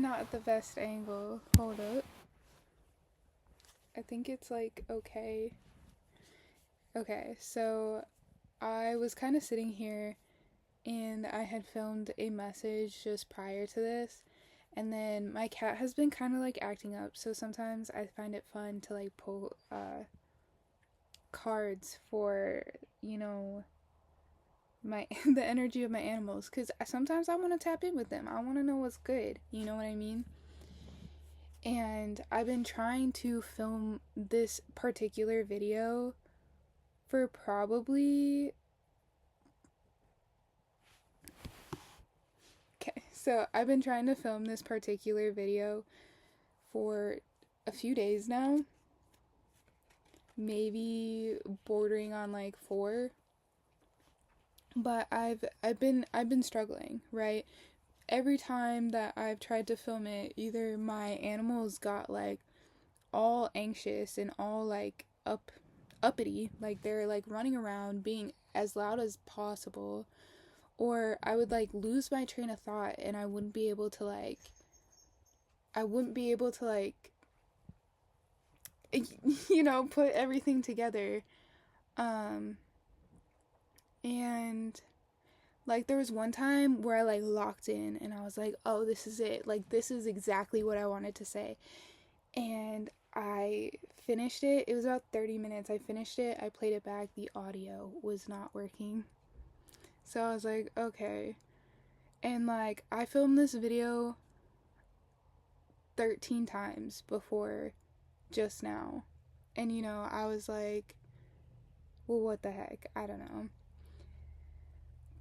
not the best angle. Hold up. I think it's like okay. Okay, so I was kind of sitting here and I had filmed a message just prior to this. And then my cat has been kind of like acting up, so sometimes I find it fun to like pull cards for, you know, my the energy of my animals, cuz sometimes I want to tap in with them. I want to know what's good, you know what I mean? And I've been trying to film this particular video for probably okay. So I've been trying to film this particular video for a few days now. Maybe bordering on like 4. But I've been struggling, right? Every time that I've tried to film it, either my animals got like all anxious and all like uppity, like they're like running around being as loud as possible, or I would like lose my train of thought and I wouldn't be able to like put everything together. um and like there was one time where I like locked in and I was like, oh, this is it, like this is exactly what I wanted to say. And I finished it. It was about 30 minutes. I finished it. I played it back. The audio was not working. So I was like, okay. And like, I filmed this video 13 times before just now. And I was like, well, what the heck? I don't know.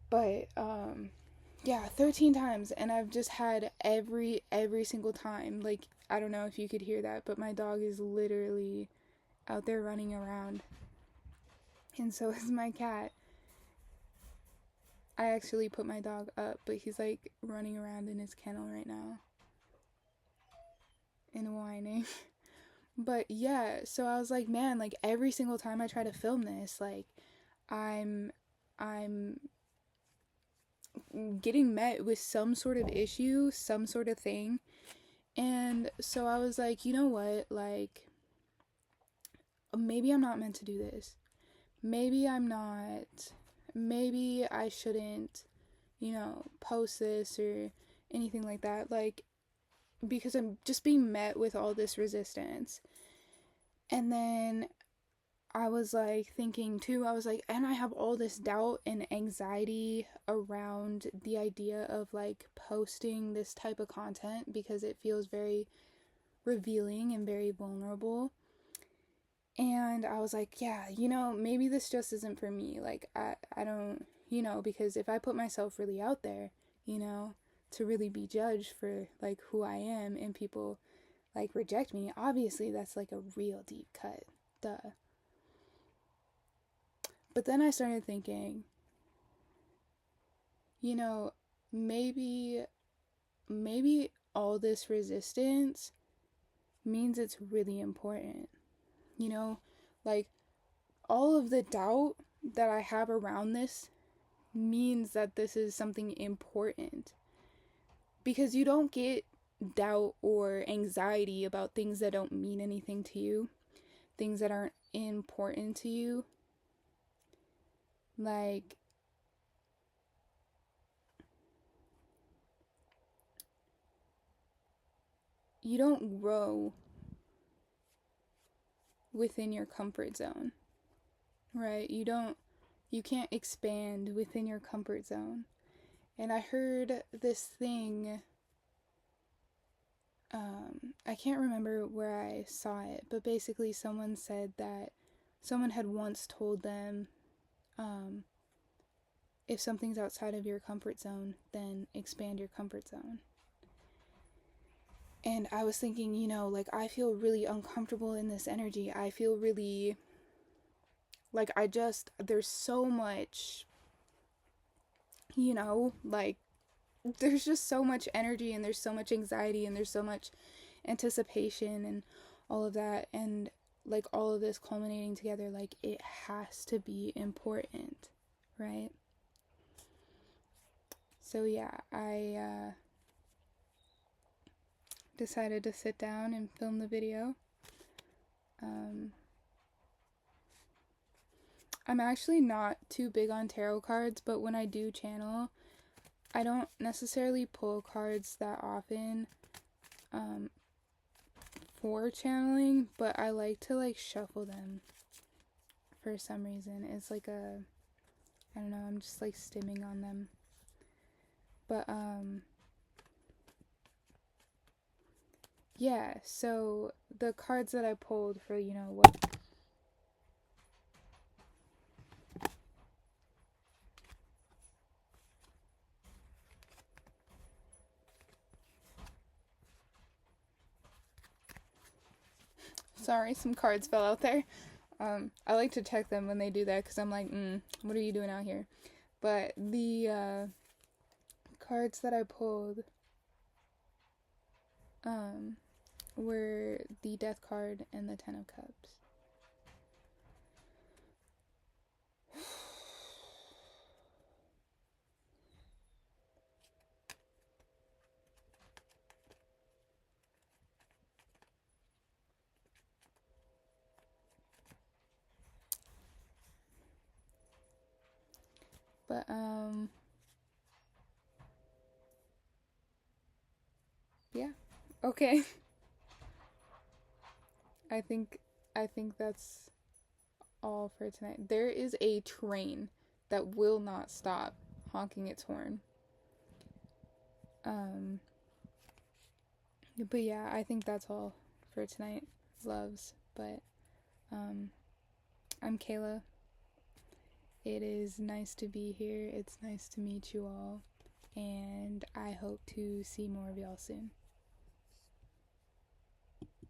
But, yeah, 13 times. And I've just had every single time. Like, I don't know if you could hear that, but my dog is literally out there running around. And so is my cat. I actually put my dog up, but he's like running around in his kennel right now and whining. But yeah, so I was like, man, like every single time I try to film this, like I'm I'm getting met with some sort of issue, some sort of thing. And so I was like, you know what? Like maybe I'm not meant to do this. Maybe I'm not. Maybe I shouldn't, post this or anything like that. Like, because I'm just being met with all this resistance. And then I was like thinking too, I was like, and I have all this doubt and anxiety around the idea of like posting this type of content because it feels very revealing and very vulnerable. And I was like, yeah, maybe this just isn't for me. Like, I don't, because if I put myself really out there, to really be judged for like who I am and people like reject me, obviously that's like a real deep cut. Duh. But then I started thinking, you know, maybe, maybe all this resistance means it's really important. You know, like all of the doubt that I have around this means that this is something important. Because you don't get doubt or anxiety about things that don't mean anything to you, things that aren't important to you. Like, you don't grow within your comfort zone, right? You can't expand within your comfort zone. And I heard this thing, I can't remember where I saw it, but basically someone said that someone had once told them, if something's outside of your comfort zone, then expand your comfort zone. And I was thinking, like I feel really uncomfortable in this energy. I feel really like there's so much, like there's just so much energy and there's so much anxiety and there's so much anticipation and all of that, and like all of this culminating together, like it has to be important, right? So yeah, decided to sit down and film the video. I'm actually not too big on tarot cards, but when I do channel, I don't necessarily pull cards that often for channeling, but I like to like shuffle them for some reason. It's like I don't know, I'm just like stimming on them. But yeah, so the cards that I pulled for, you know, what sorry, some cards fell out there. I like to check them when they do that because I'm like, what are you doing out here? But the cards that I pulled were the Death card and the Ten of Cups. But yeah. Okay. I think that's all for tonight. There is a train that will not stop honking its horn. But yeah, I think that's all for tonight, loves. But I'm Kayla. It is nice to be here. It's nice to meet you all, and I hope to see more of y'all soon.